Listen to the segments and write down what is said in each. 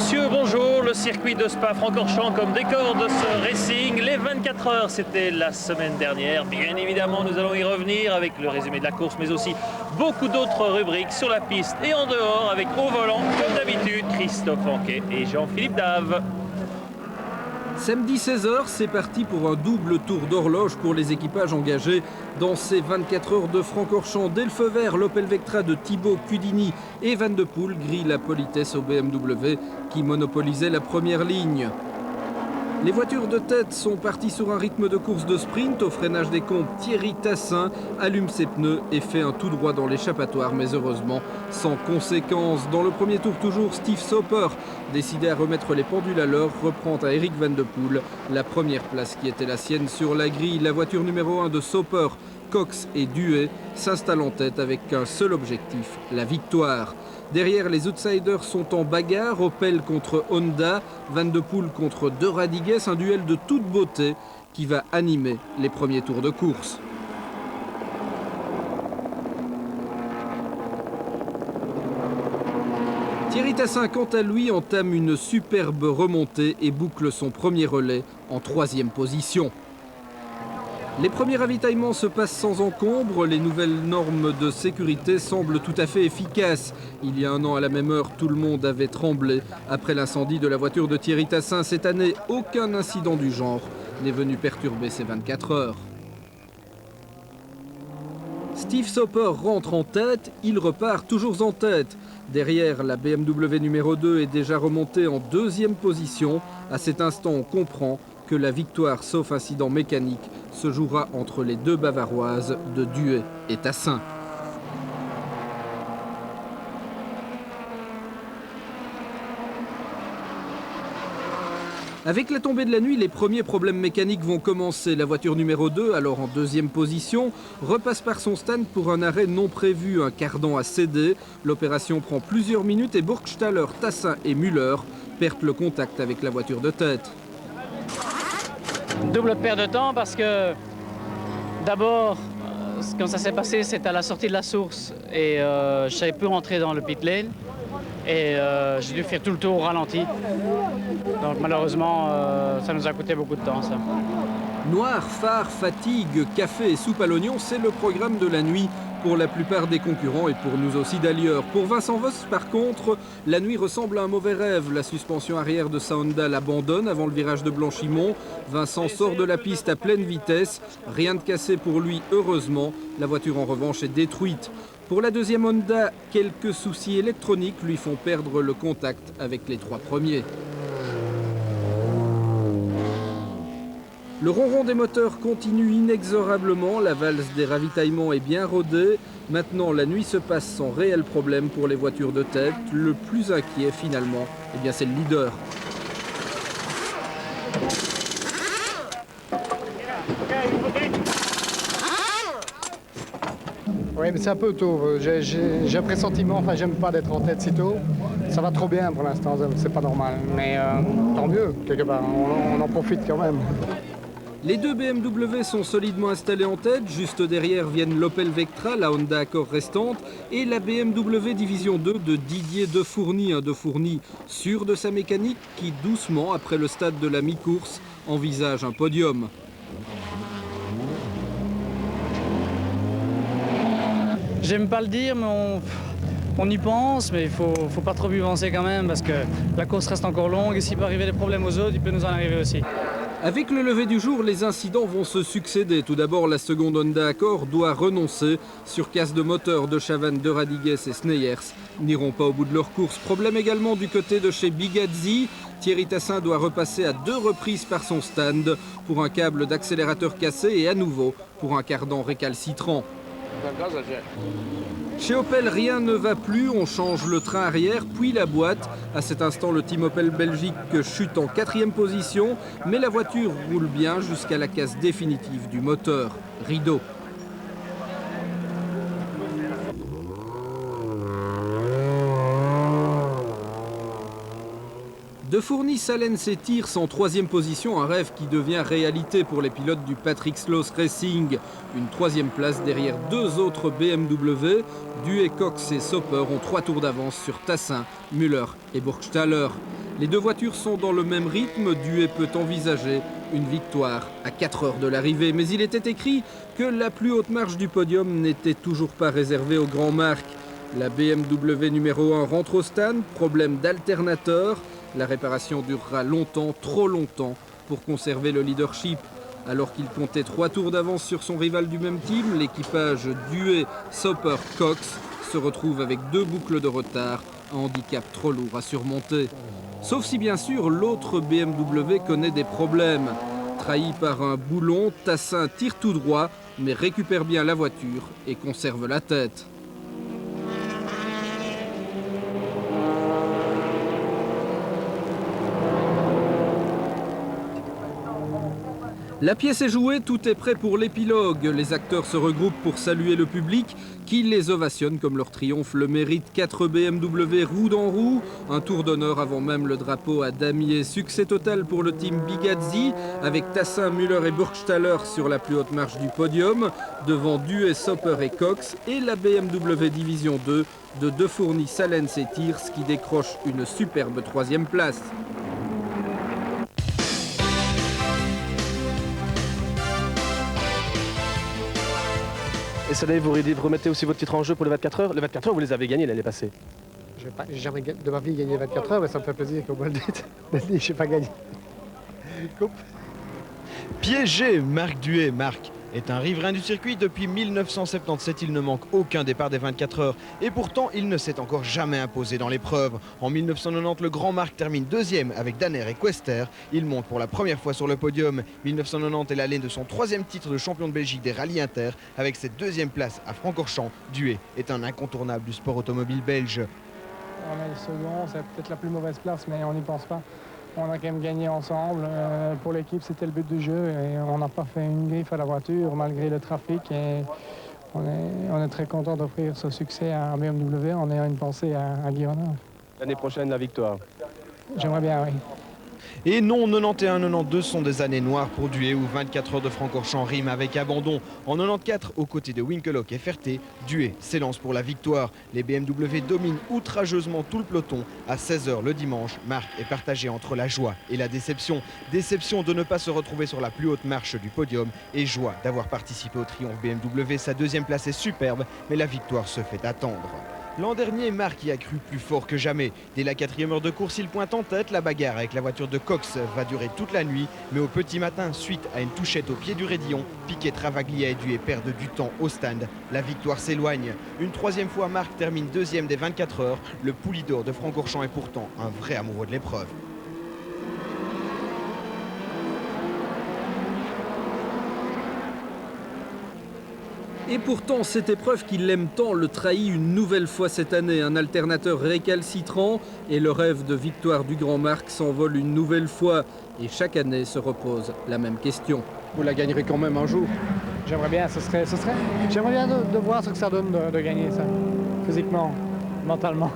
Messieurs, bonjour. Le circuit de Spa-Francorchamps comme décor de ce racing. Les 24 heures, c'était la semaine dernière. Bien évidemment, nous allons y revenir avec le résumé de la course, mais aussi beaucoup d'autres rubriques sur la piste et en dehors avec au volant, comme d'habitude, Christophe Anquet et Jean-Philippe Dave. Samedi 16h, c'est parti pour un double tour d'horloge pour les équipages engagés dans ces 24 heures de Francorchamps. Dès le feu vert, l'Opel Vectra de Thibaut Cudini et Van de Poel grille la politesse au BMW qui monopolisait la première ligne. Les voitures de tête sont parties sur un rythme de course de sprint. Au freinage des comptes, Thierry Tassin allume ses pneus et fait un tout droit dans l'échappatoire, mais heureusement sans conséquence. Dans le premier tour toujours, Steve Soper, décidé à remettre les pendules à l'heure, reprend à Eric Van de Poel la première place qui était la sienne sur la grille. La voiture numéro 1 de Soper, Cox et Duet s'installe en tête avec un seul objectif, la victoire. Derrière, les outsiders sont en bagarre, Opel contre Honda, Van de Poel contre De Radigues, un duel de toute beauté qui va animer les premiers tours de course. Thierry Tassin, quant à lui, entame une superbe remontée et boucle son premier relais en 3e position. Les premiers ravitaillements se passent sans encombre, les nouvelles normes de sécurité semblent tout à fait efficaces. Il y a un an à la même heure, tout le monde avait tremblé après l'incendie de la voiture de Thierry Tassin. Cette année, aucun incident du genre n'est venu perturber ces 24 heures. Steve Soper rentre en tête, il repart toujours en tête. Derrière, la BMW numéro 2 est déjà remontée en 2e position. À cet instant, on comprend que la victoire, sauf incident mécanique, se jouera entre les deux Bavaroises de Duet et Tassin. Avec la tombée de la nuit, les premiers problèmes mécaniques vont commencer. La voiture numéro 2, alors en 2e position, repasse par son stand pour un arrêt non prévu. Un cardan a cédé. L'opération prend plusieurs minutes et Burgstaller, Tassin et Müller perdent le contact avec la voiture de tête. Double perte de temps parce que d'abord, quand ça s'est passé, c'était à la sortie de la source et je ne savais plus rentrer dans le pit lane et j'ai dû faire tout le tour au ralenti. Donc malheureusement, ça nous a coûté beaucoup de temps, ça. Noir, phare, fatigue, café et soupe à l'oignon, c'est le programme de la nuit pour la plupart des concurrents et pour nous aussi d'ailleurs. Pour Vincent Voss, par contre, la nuit ressemble à un mauvais rêve. La suspension arrière de sa Honda l'abandonne avant le virage de Blanchimont. Vincent sort de la piste à pleine vitesse. Rien de cassé pour lui, heureusement. La voiture en revanche est détruite. Pour la deuxième Honda, quelques soucis électroniques lui font perdre le contact avec les 3 premiers. Le ronron des moteurs continue inexorablement, la valse des ravitaillements est bien rodée. Maintenant, la nuit se passe sans réel problème pour les voitures de tête. Le plus inquiet, finalement, eh bien, c'est le leader. Oui, mais c'est un peu tôt. J'ai un pressentiment, enfin, j'aime pas d'être en tête si tôt. Ça va trop bien pour l'instant, c'est pas normal. Mais tant mieux, quelque part, on en profite quand même. Les deux BMW sont solidement installés en tête. Juste derrière viennent l'Opel Vectra, la Honda Accord restante, et la BMW Division 2 de Didier Defourny. Un Defourny sûr de sa mécanique qui, doucement, après le stade de la mi-course, envisage un podium. J'aime pas le dire, mais on y pense, mais il faut pas trop y penser quand même parce que la course reste encore longue et s'il peut arriver des problèmes aux autres, il peut nous en arriver aussi. Avec le lever du jour, les incidents vont se succéder. Tout d'abord, la seconde Honda Accord doit renoncer. Surcasse de moteur de Chavannes, De Radigues et Sneyers n'iront pas au bout de leur course. Problème également du côté de chez Bigazzi. Thierry Tassin doit repasser à 2 reprises par son stand pour un câble d'accélérateur cassé et à nouveau pour un cardan récalcitrant. Chez Opel, rien ne va plus, on change le train arrière, puis la boîte. À cet instant, le team Opel Belgique chute en 4e position, mais la voiture roule bien jusqu'à la casse définitive du moteur. Rideau. Defourny s'alène ses tirs en 3e position, un rêve qui devient réalité pour les pilotes du Patrick Sloss Racing. Une 3e place derrière 2 autres BMW. Duet, Cox et Soper ont 3 tours d'avance sur Tassin, Müller et Burgstaller. Les deux voitures sont dans le même rythme, Duet peut envisager une victoire à 4 heures de l'arrivée. Mais il était écrit que la plus haute marche du podium n'était toujours pas réservée aux grandes marques. La BMW numéro 1 rentre au stand, problème d'alternateur. La réparation durera longtemps, trop longtemps, pour conserver le leadership. Alors qu'il comptait 3 tours d'avance sur son rival du même team, l'équipage Duet Sauber Cox se retrouve avec 2 boucles de retard, un handicap trop lourd à surmonter. Sauf si bien sûr l'autre BMW connaît des problèmes. Trahi par un boulon, Tassin tire tout droit, mais récupère bien la voiture et conserve la tête. La pièce est jouée, tout est prêt pour l'épilogue. Les acteurs se regroupent pour saluer le public qui les ovationne comme leur triomphe le mérite. 4 BMW roue dans roue, un tour d'honneur avant même le drapeau à damier. Succès total pour le team Bigazzi avec Tassin, Müller et Burgstaller sur la plus haute marche du podium, devant Duet, Sauber et Cox, et la BMW Division 2 de De Fourny, Salens et Thiers qui décroche une superbe 3e place. Et Soleil, vous remettez aussi votre titre en jeu pour les 24 heures. Les 24 heures, vous les avez gagnés l'année passée. Je n'ai jamais de ma vie gagné 24 heures, mais ça me fait plaisir que vous me le dites. Je n'ai pas gagné. Coupe. Piégé, Marc Duet. Marc est un riverain du circuit depuis 1977. Il ne manque aucun départ des 24 heures. Et pourtant, il ne s'est encore jamais imposé dans l'épreuve. En 1990, le grand Marc termine 2e avec Danner et Quester. Il monte pour la première fois sur le podium. 1990 est l'année de son 3e titre de champion de Belgique des rallyes inter. Avec cette 2e place à Francorchamps, Duet est un incontournable du sport automobile belge. On est le second, c'est peut-être la plus mauvaise place, mais on n'y pense pas. On a quand même gagné ensemble. Pour l'équipe, c'était le but du jeu et on n'a pas fait une griffe à la voiture malgré le trafic. Et on est très content d'offrir ce succès à BMW en ayant une pensée à Guy Renard. L'année prochaine, la victoire. J'aimerais bien, oui. Et non, 91-92 sont des années noires pour Duet, où 24 heures de Francorchamps rime avec abandon. En 94, aux côtés de Winkelhock et Ferté, Duet s'élance pour la victoire. Les BMW dominent outrageusement tout le peloton. À 16 h le dimanche, Marc est partagé entre la joie et la déception. Déception de ne pas se retrouver sur la plus haute marche du podium et joie d'avoir participé au triomphe BMW. Sa 2e place est superbe, mais la victoire se fait attendre. L'an dernier, Marc y a cru plus fort que jamais. Dès la 4e heure de course, il pointe en tête. La bagarre avec la voiture de Cox va durer toute la nuit. Mais au petit matin, suite à une touchette au pied du raidillon, Piquet, Travaglia et Duet perdent du temps au stand. La victoire s'éloigne. Une 3e fois, Marc termine 2e des 24 heures. Le Poulidor de Francorchamps est pourtant un vrai amoureux de l'épreuve. Et pourtant, cette épreuve qu'il aime tant le trahit une nouvelle fois cette année. Un alternateur récalcitrant et le rêve de victoire du grand Marc s'envole une nouvelle fois. Et chaque année se repose la même question. Vous la gagnerez quand même un jour. J'aimerais bien, j'aimerais bien de voir ce que ça donne de gagner ça, physiquement, mentalement.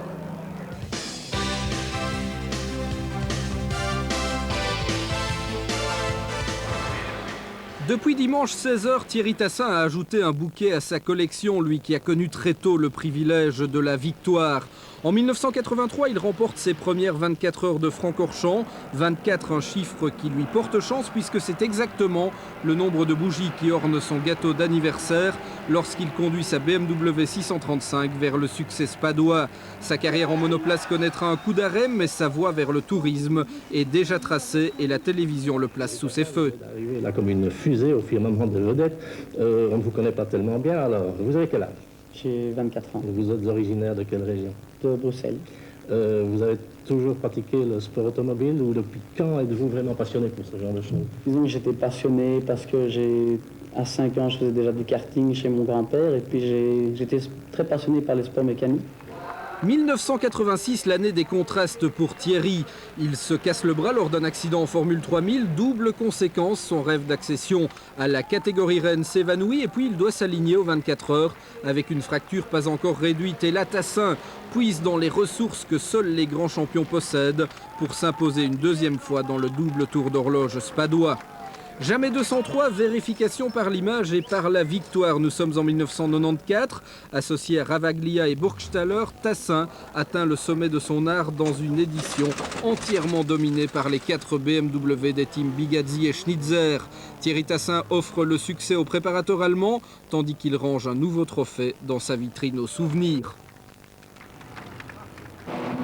Depuis dimanche 16 h, Thierry Tassin a ajouté un bouquet à sa collection, lui qui a connu très tôt le privilège de la victoire. En 1983, il remporte ses premières 24 heures de Francorchamps. 24, un chiffre qui lui porte chance puisque c'est exactement le nombre de bougies qui orne son gâteau d'anniversaire lorsqu'il conduit sa BMW 635 vers le succès spadois. Sa carrière en monoplace connaîtra un coup d'arrêt, mais sa voie vers le tourisme est déjà tracée et la télévision le place sous ses feux. Arrivé là comme une fusée au firmament de vedette. On ne vous connaît pas tellement bien, alors vous avez quel âge? J'ai 24 ans. Et vous êtes originaire de quelle région? De Bruxelles. Vous avez toujours pratiqué le sport automobile ou depuis quand êtes-vous vraiment passionné pour ce genre de choses? Disons que j'étais passionné parce que à 5 ans, je faisais déjà du karting chez mon grand-père et puis j'étais très passionné par les sports mécaniques. 1986, l'année des contrastes pour Thierry. Il se casse le bras lors d'un accident en Formule 3000. Double conséquence, son rêve d'accession à la catégorie reine s'évanouit et puis il doit s'aligner aux 24 heures avec une fracture pas encore réduite. Et là, Tassin puise dans les ressources que seuls les grands champions possèdent pour s'imposer une 2e fois dans le double tour d'horloge spadois. Jamais 203, vérification par l'image et par la victoire. Nous sommes en 1994. Associé à Ravaglia et Burgstaller, Tassin atteint le sommet de son art dans une édition entièrement dominée par les 4 BMW des teams Bigazzi et Schnitzer. Thierry Tassin offre le succès au préparateur allemand, tandis qu'il range un nouveau trophée dans sa vitrine aux souvenirs.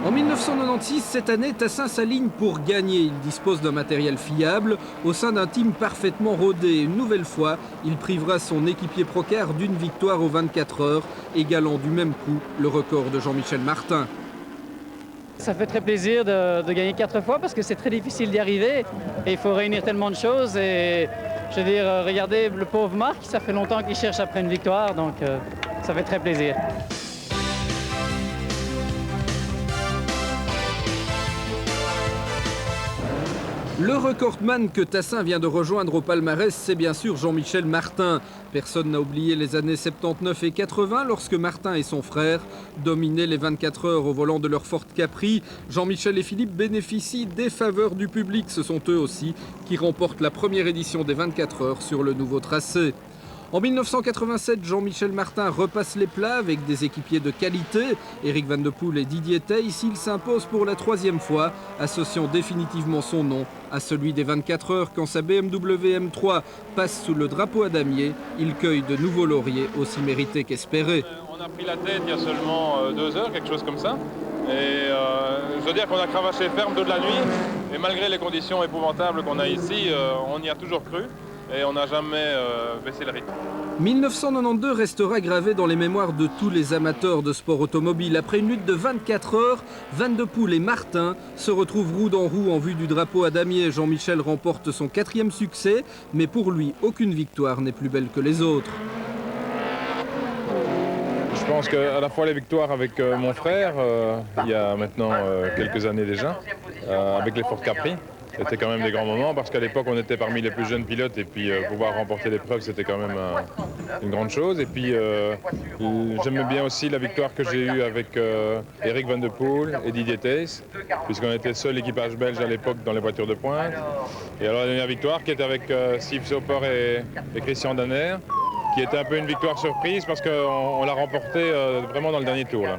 En 1996, cette année, Tassin s'aligne pour gagner. Il dispose d'un matériel fiable au sein d'un team parfaitement rodé. Une nouvelle fois, il privera son équipier Procar d'une victoire aux 24 heures, égalant du même coup le record de Jean-Michel Martin. Ça fait très plaisir de gagner 4 fois parce que c'est très difficile d'y arriver et il faut réunir tellement de choses. Et je veux dire, regardez le pauvre Marc, ça fait longtemps qu'il cherche après une victoire, donc ça fait très plaisir. Le recordman que Tassin vient de rejoindre au palmarès, c'est bien sûr Jean-Michel Martin. Personne n'a oublié les années 79 et 80 lorsque Martin et son frère dominaient les 24 heures au volant de leur Ford Capri. Jean-Michel et Philippe bénéficient des faveurs du public. Ce sont eux aussi qui remportent la première édition des 24 heures sur le nouveau tracé. En 1987, Jean-Michel Martin repasse les plats avec des équipiers de qualité. Eric Van de Poel et Didier Thys, il s'impose pour la 3e fois, associant définitivement son nom à celui des 24 heures. Quand sa BMW M3 passe sous le drapeau à damier, il cueille de nouveaux lauriers aussi mérités qu'espérés. On a pris la tête il y a seulement 2 heures, quelque chose comme ça. Et je veux dire qu'on a cravaché ferme toute la nuit. Et malgré les conditions épouvantables qu'on a ici, on y a toujours cru. Et on n'a jamais baissé le rythme. 1992 restera gravé dans les mémoires de tous les amateurs de sport automobile. Après une lutte de 24 heures, Van de Poel et Martin se retrouvent roue dans roue en vue du drapeau à damier. Jean-Michel remporte son 4e succès, mais pour lui, aucune victoire n'est plus belle que les autres. Je pense qu'à la fois les victoires avec mon frère, il y a maintenant quelques années déjà, avec les Ford Capri. C'était quand même des grands moments parce qu'à l'époque on était parmi les plus jeunes pilotes et puis pouvoir remporter l'épreuve c'était quand même une grande chose. Et puis j'aime bien aussi la victoire que j'ai eue avec Eric Van de Poel et Didier Thys, puisqu'on était le seul équipage belge à l'époque dans les voitures de pointe. Et alors la dernière victoire qui était avec Steve Soper et Christian Danner, qui était un peu une victoire surprise parce qu'on l'a remporté vraiment dans le dernier tour là.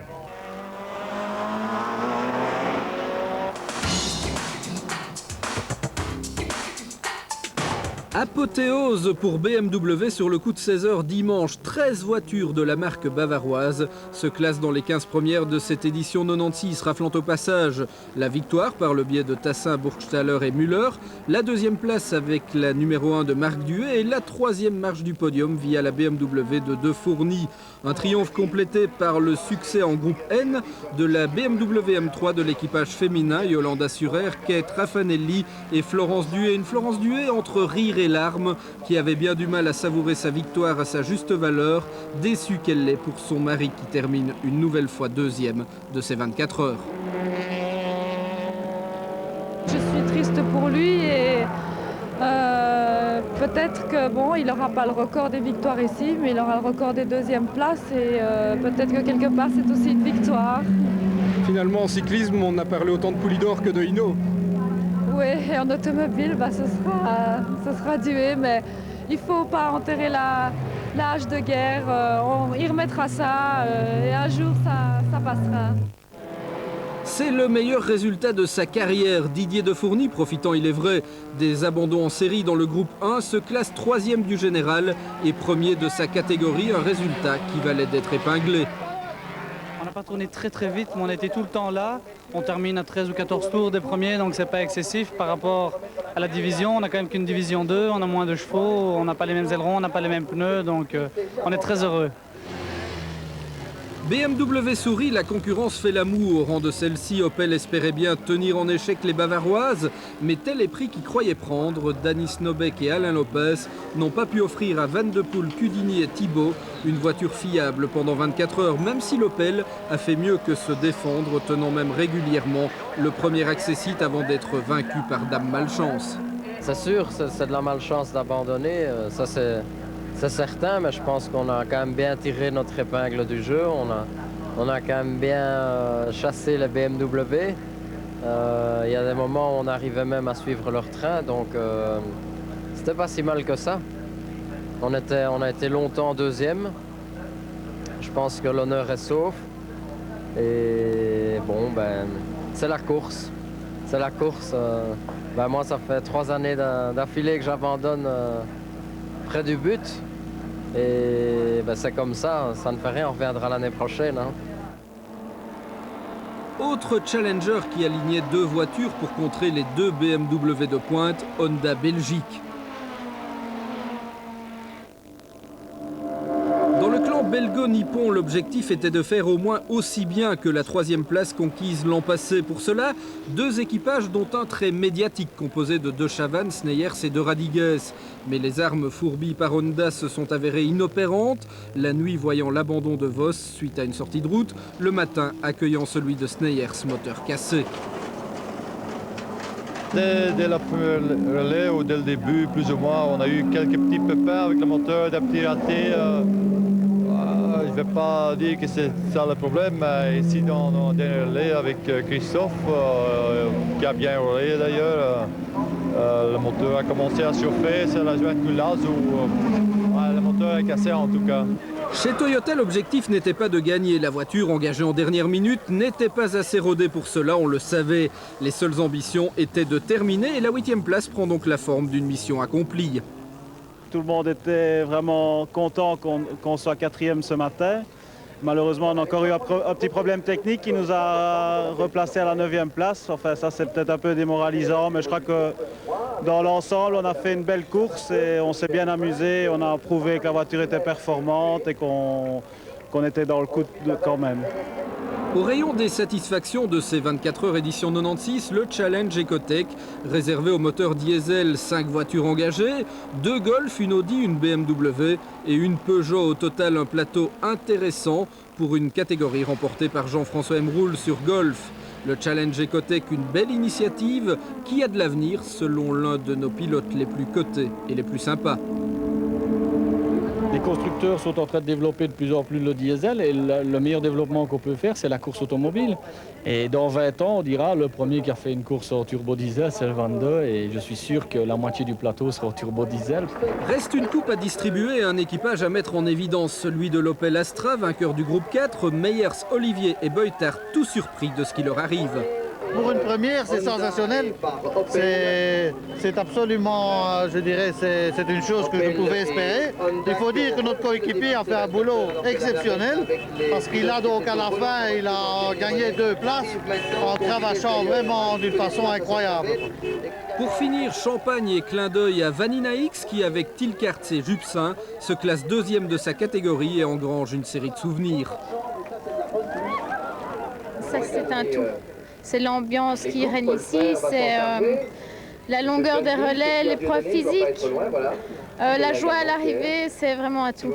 Apothéose pour BMW sur le coup de 16 heures dimanche. 13 voitures de la marque bavaroise se classent dans les 15 premières de cette édition 96, raflant au passage la victoire par le biais de Tassin, Burgstaller et Müller, la 2e place avec la numéro 1 de Marc Duhet et la 3e marche du podium via la BMW de De Fourny. Un triomphe complété par le succès en groupe N de la BMW M3 de l'équipage féminin Yolanda Surer, Kate Raffanelli et Florence Duhet. Une Florence Duhet entre rire et larmes, qui avait bien du mal à savourer sa victoire à sa juste valeur, déçue qu'elle l'est pour son mari qui termine une nouvelle fois 2e de ses 24 heures. Je suis triste pour lui et peut-être que bon, il n'aura pas le record des victoires ici, mais il aura le record des 2e places et peut-être que quelque part c'est aussi une victoire. Finalement en cyclisme on a parlé autant de Poulidor que de Hinault. Oui, et en automobile, ce sera Duhet, mais il ne faut pas enterrer la hache de guerre. On y remettra ça et un jour, ça passera. C'est le meilleur résultat de sa carrière. Didier De Fourny, profitant, il est vrai, des abandons en série dans le groupe 1, se classe 3e du général et 1er de sa catégorie, un résultat qui valait d'être épinglé. On n'a pas tourné très vite, mais on était tout le temps là. On termine à 13 ou 14 tours des premiers, donc c'est pas excessif par rapport à la division. On n'a quand même qu'une division 2, on a moins de chevaux, on n'a pas les mêmes ailerons, on n'a pas les mêmes pneus, donc on est très heureux. BMW sourit, la concurrence fait l'amour. Au rang de celle-ci, Opel espérait bien tenir en échec les Bavaroises, mais tel est prix qu'ils croyaient prendre. Danis Nobeck et Alain Lopez n'ont pas pu offrir à Van de Poel, Cudini et Thibaut une voiture fiable pendant 24 heures, même si l'Opel a fait mieux que se défendre, tenant même régulièrement le premier accessite avant d'être vaincu par Dame Malchance. C'est sûr, c'est de la malchance d'abandonner, ça c'est certain, mais je pense qu'on a quand même bien tiré notre épingle du jeu. On a quand même bien chassé les BMW. Il y a des moments où on arrivait même à suivre leur train, donc c'était pas si mal que ça. On a été longtemps deuxième. Je pense que l'honneur est sauf. Et bon, ben, c'est la course. C'est la course. Ben, moi, ça fait 3 années d'affilée que j'abandonne près du but. Et ben, c'est comme ça ne fait rien, on reviendra l'année prochaine. Hein. Autre challenger qui alignait 2 voitures pour contrer les 2 BMW de pointe, Honda Belgique. Dans le clan belgo-nippon, l'objectif était de faire au moins aussi bien que la 3e place conquise l'an passé. Pour cela, 2 équipages dont un très médiatique composé de De Chavannes, Sneyers et de Radigues. Mais les armes fourbies par Honda se sont avérées inopérantes. La nuit voyant l'abandon de Vos suite à une sortie de route, le matin accueillant celui de Sneyers, moteur cassé. Dès la première relais ou dès le début, plus ou moins, on a eu quelques petits pépins avec le moteur, des petits ratés. Je ne vais pas dire que c'est ça le problème, mais ici dans le dernier relais avec Christophe, qui a bien roulé d'ailleurs, le moteur a commencé à chauffer, c'est la jointe culasse où le moteur est cassé en tout cas. Chez Toyota, l'objectif n'était pas de gagner. La voiture engagée en dernière minute n'était pas assez rodée pour cela, on le savait. Les seules ambitions étaient de terminer et la 8e place prend donc la forme d'une mission accomplie. Tout le monde était vraiment content qu'on soit 4e ce matin. Malheureusement, on a encore eu un petit problème technique qui nous a replacé à la 9e place. Enfin, ça, c'est peut-être un peu démoralisant, mais je crois que dans l'ensemble, on a fait une belle course et on s'est bien amusé. On a prouvé que la voiture était performante et qu'on était dans le coup quand même. Au rayon des satisfactions de ces 24 heures édition 96, le Challenge Ecotech, réservé aux moteurs diesel, 5 voitures engagées, 2 Golf, une Audi, une BMW et une Peugeot. Au total, un plateau intéressant pour une catégorie remportée par Jean-François Emroul sur Golf. Le Challenge Ecotech, une belle initiative qui a de l'avenir selon l'un de nos pilotes les plus cotés et les plus sympas. Les constructeurs sont en train de développer de plus en plus le diesel et le meilleur développement qu'on peut faire, c'est la course automobile. Et dans 20 ans, on dira le premier qui a fait une course en turbo diesel, c'est le 22 et je suis sûr que la moitié du plateau sera en turbo diesel. Reste une coupe à distribuer et un équipage à mettre en évidence, celui de l'Opel Astra, vainqueur du groupe 4, Meyers, Olivier et Beutard, tout surpris de ce qui leur arrive. Pour une première, c'est sensationnel. C'est absolument, je dirais, c'est une chose que je pouvais espérer. Il faut dire que notre coéquipier a fait un boulot exceptionnel parce qu'il a donc à la fin, il a gagné 2 places en cravachant vraiment d'une façon incroyable. Pour finir, champagne et clin d'œil à Vanina X qui, avec Tilkarts et Jupsin, se classe 2e de sa catégorie et engrange une série de souvenirs. Ça, c'est un tout. C'est l'ambiance qui règne ici, c'est la longueur des relais, l'épreuve physique, la joie à l'arrivée, c'est vraiment un tout.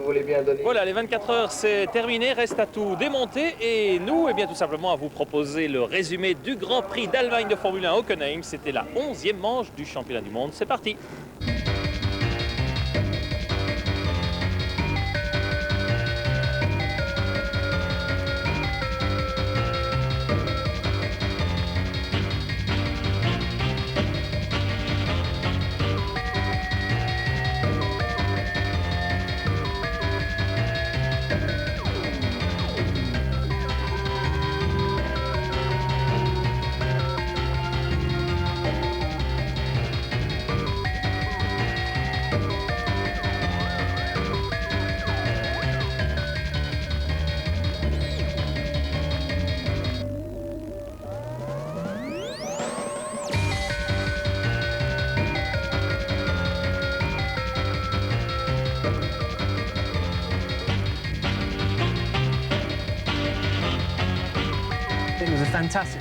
Voilà, les 24 heures, c'est terminé, reste à tout démonter et nous, eh bien, tout simplement à vous proposer le résumé du Grand Prix d'Allemagne de Formule 1 Hockenheim. C'était la 11e manche du championnat du monde. C'est parti.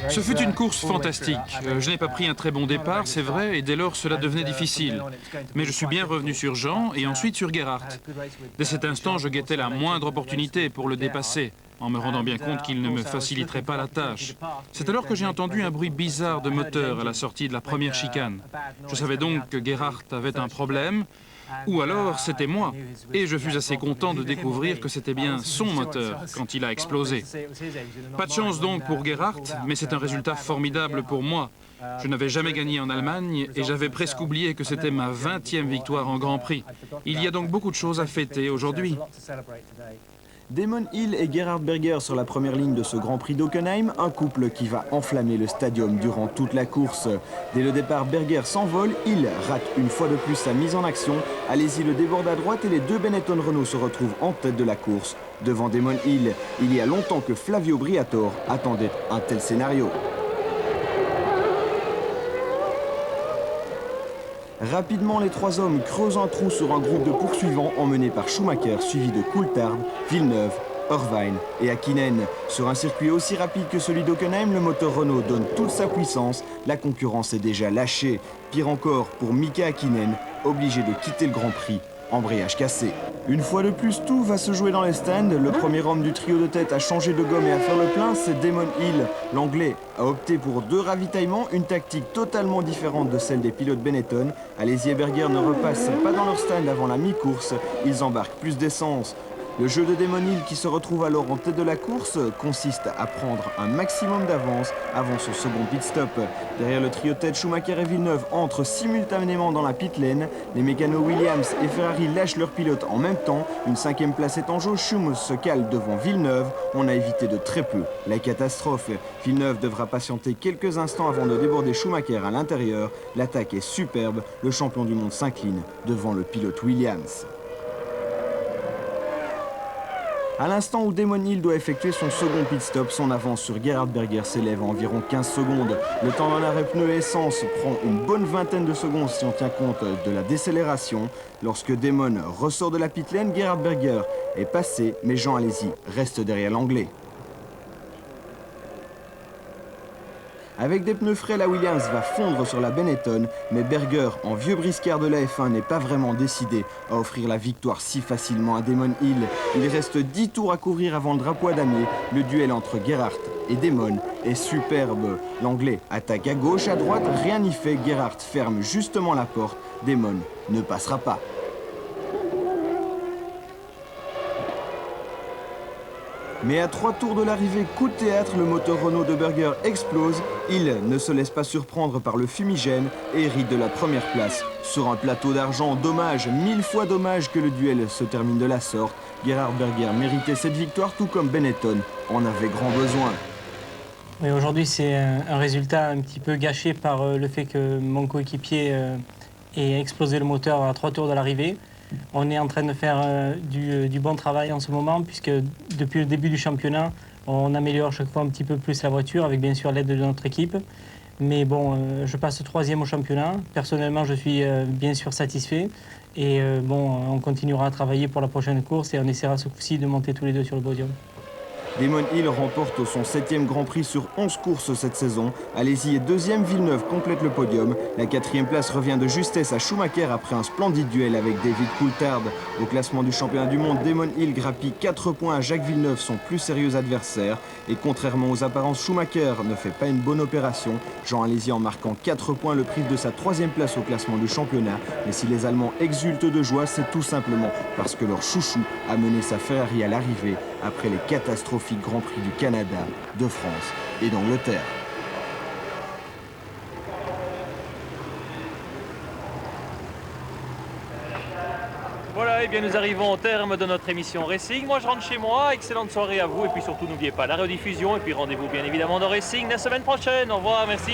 Ce fut une course fantastique. Je n'ai pas pris un très bon départ, c'est vrai, et dès lors cela devenait difficile. Mais je suis bien revenu sur Jean et ensuite sur Gerhardt. Dès cet instant, je guettais la moindre opportunité pour le dépasser, en me rendant bien compte qu'il ne me faciliterait pas la tâche. C'est alors que j'ai entendu un bruit bizarre de moteur à la sortie de la première chicane. Je savais donc que Gerhardt avait un problème. ou alors c'était moi. Et je fus assez content de découvrir que c'était bien son moteur quand il a explosé. Pas de chance donc pour Gerhardt, mais c'est un résultat formidable pour moi. Je n'avais jamais gagné en Allemagne et j'avais presque oublié que c'était ma 20e victoire en Grand Prix. Il y a donc beaucoup de choses à fêter aujourd'hui. Damon Hill et Gerhard Berger sur la première ligne de ce Grand Prix d'Hockenheim, un couple qui va enflammer le stadium durant toute la course. Dès le départ, Berger s'envole, Hill rate une fois de plus sa mise en action. Allez-y le déborde à droite et les deux Benetton Renault se retrouvent en tête de la course. Devant Damon Hill, il y a longtemps que Flavio Briatore attendait un tel scénario. Rapidement, les trois hommes creusent un trou sur un groupe de poursuivants emmenés par Schumacher, suivi de Coulthard, Villeneuve, Irvine et Hakkinen. Sur un circuit aussi rapide que celui d'Hockenheim, le moteur Renault donne toute sa puissance. La concurrence est déjà lâchée. Pire encore pour Mika Hakkinen, obligé de quitter le Grand Prix. Embrayage cassé. Une fois de plus, tout va se jouer dans les stands. Le premier homme du trio de tête à changer de gomme et à faire le plein, c'est Damon Hill. L'Anglais a opté pour 2 ravitaillements, une tactique totalement différente de celle des pilotes Benetton. Allez-y et Berger ne repassent pas dans leur stand avant la mi-course. Ils embarquent plus d'essence. Le jeu de Damon Hill, qui se retrouve alors en tête de la course, consiste à prendre un maximum d'avance avant son second pit stop. Derrière le trio de tête, Schumacher et Villeneuve entrent simultanément dans la pit lane. Les mécanos Williams et Ferrari lâchent leurs pilotes en même temps. Une 5e place est en jeu. Schum se cale devant Villeneuve. On a évité de très peu la catastrophe. Villeneuve devra patienter quelques instants avant de déborder Schumacher à l'intérieur. L'attaque est superbe. Le champion du monde s'incline devant le pilote Williams. À l'instant où Damon Hill doit effectuer son second pit stop, son avance sur Gerhard Berger s'élève à environ 15 secondes. Le temps d'un arrêt pneu essence prend une bonne vingtaine de secondes si on tient compte de la décélération. Lorsque Damon ressort de la pit lane, Gerhard Berger est passé, mais Jean Alesi reste derrière l'Anglais. Avec des pneus frais, la Williams va fondre sur la Benetton, mais Berger, en vieux briscard de la F1, n'est pas vraiment décidé à offrir la victoire si facilement à Damon Hill. Il reste 10 tours à couvrir avant le drapeau à damier. Le duel entre Gerhardt et Damon est superbe. L'Anglais attaque à gauche, à droite, rien n'y fait. Gerhardt ferme justement la porte. Damon ne passera pas. Mais à 3 tours de l'arrivée, coup de théâtre, le moteur Renault de Berger explose. Il ne se laisse pas surprendre par le fumigène et hérite de la première place. Sur un plateau d'argent, dommage, 1000 fois dommage que le duel se termine de la sorte. Gerhard Berger méritait cette victoire, tout comme Benetton en avait grand besoin. Oui, aujourd'hui, c'est un résultat un petit peu gâché par le fait que mon coéquipier ait explosé le moteur à 3 tours de l'arrivée. On est en train de faire du bon travail en ce moment, puisque depuis le début du championnat, on améliore chaque fois un petit peu plus la voiture, avec bien sûr l'aide de notre équipe. Mais bon, je passe 3e au championnat. Personnellement, je suis bien sûr satisfait. Et bon, on continuera à travailler pour la prochaine course et on essaiera ce coup-ci de monter tous les deux sur le podium. Damon Hill remporte son 7e Grand Prix sur 11 courses cette saison. Alesi est 2e, Villeneuve complète le podium. La 4e place revient de justesse à Schumacher après un splendide duel avec David Coulthard. Au classement du championnat du monde, Damon Hill grappille 4 points à Jacques Villeneuve, son plus sérieux adversaire. Et contrairement aux apparences, Schumacher ne fait pas une bonne opération. Jean Alesi, en marquant 4 points, le prive de sa 3e place au classement du championnat. Mais si les Allemands exultent de joie, c'est tout simplement parce que leur chouchou a mené sa Ferrari à l'arrivée après les catastrophiques Grand Prix du Canada, de France et d'Angleterre. Voilà, et bien nous arrivons au terme de notre émission Racing. Moi je rentre chez moi, excellente soirée à vous et puis surtout n'oubliez pas la rediffusion et puis rendez-vous bien évidemment dans Racing la semaine prochaine. Au revoir, merci.